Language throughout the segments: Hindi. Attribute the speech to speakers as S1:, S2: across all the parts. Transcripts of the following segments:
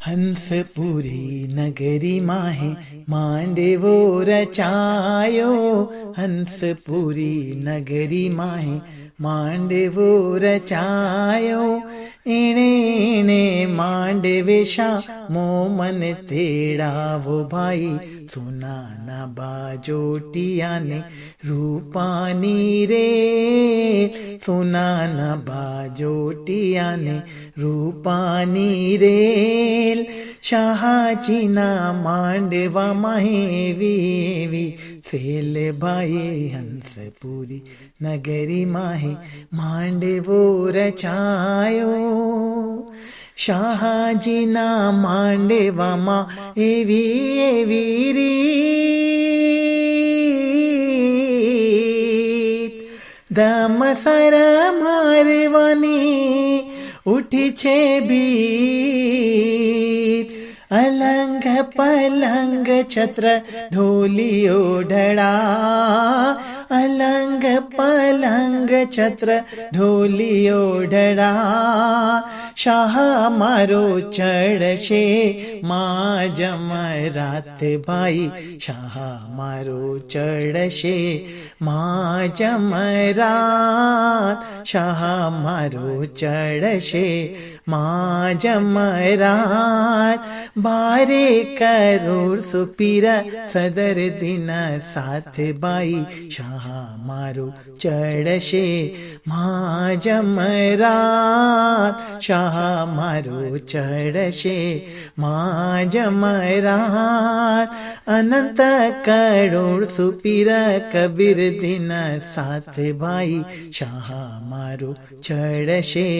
S1: हंसपुरी नगरी माहे मांडेवो रचायो। हंसपुरी नगरी माहे मांडेवो रचायो। एणे मांडवे शा मोमन तेड़ावो भाई। सुनाना बाजोटिया ने रूपानी रे। सुनाना बाजोटिया ने रूपानी रेल। शहाजीना मांडवा माहेवी फेल भाई। हंसपुरी नगरी माहे मांडवो रचायो। शहाजीना मांडवा मा एवी रीत। दमसर मारवानी उठी छे बीत। अलंग पलंग छत्र ढोलियो ढड़ा। अलंग पलंग छत्र ढोलियो ढड़ा। शाह मारो चढ़शे माँ जमरात भाई। शाह मारो चढ़शे माँ जमरात। शाह मारो चढ़शे माँ जमरात। 12 करोड़ सुपीर सदर दिन साथ भाई। शाह मारो चढ़शे माँ जमरात। शाह मारो चढ़शे माँ जमरात। अनंत करोड़ सुपीर कबीर दिन साथ भाई। शाह मारो चढ़शे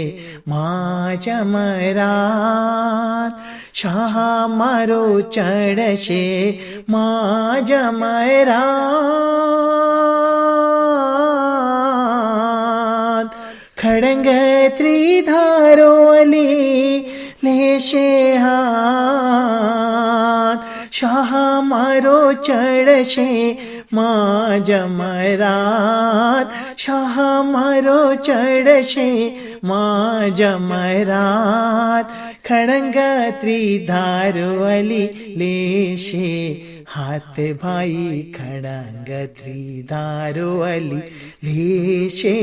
S1: माँ जमरात। शाह मारो चढ़शे माँ जमरात। खड़ंग त्रिधारो अली लेशे हाथ। शाह मारो चढ़शे माँ जमरात। शाह मारो चढ़शे माँ जमरात। खड़ंग त्रिधारो अली लेशे हाथ भाई। खड़ंग त्रिधारो अली लेशे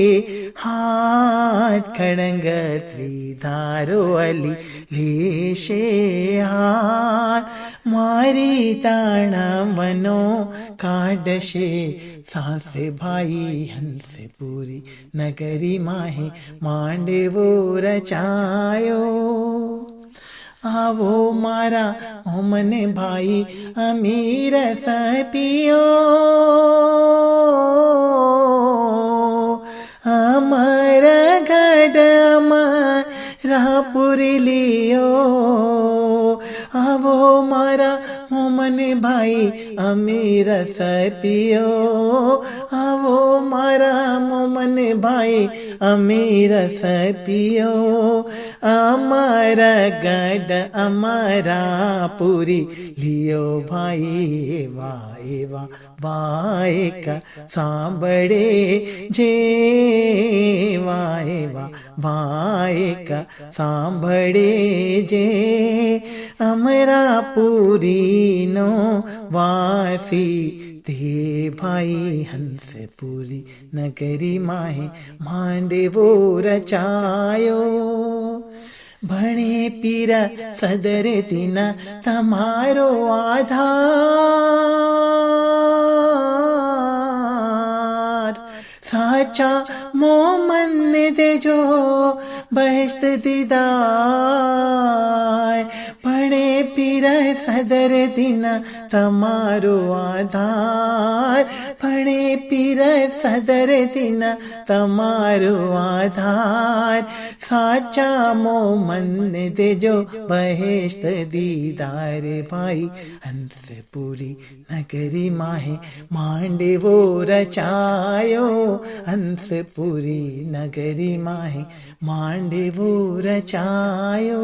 S1: हाथ। खड़ंग त्रिधारो अली लेशे हाथ। मारी ताणवनो काढशे सास भाई। हंसपुरी नगरी माहे मांडवो रचायो। आवो मारा मोमन भाई अमीर पियो। अमर गढ़ अमरापुरी लियो। आवो मारा मोमन भाई अमीर पियो। आवो मारा मोमन भाई अमीर पियो। अमर गढ़ अमरापुरी लियो भाई। एवा वाएक सांबड़े जे। वाएवा वाएक सांबड़े जे। अमरापुरी नो वासी ते भाई। हंसपुरी नगरी माहे मांडवो रचायो। भणे पीर सदर दिन तमारो आधार। साचा मोमन देजो बहश्त दीदार। भणे पीर सदर दिन तमारो आधार। भणे पीर सदर दिन तमारो आधार। साचा मोमन देजो बहेश्त दीदार भाई। हंसपुरी नगरी माहे मांडवो रचायो। हंसपुरी नगरी माहे मांडवो रचायो।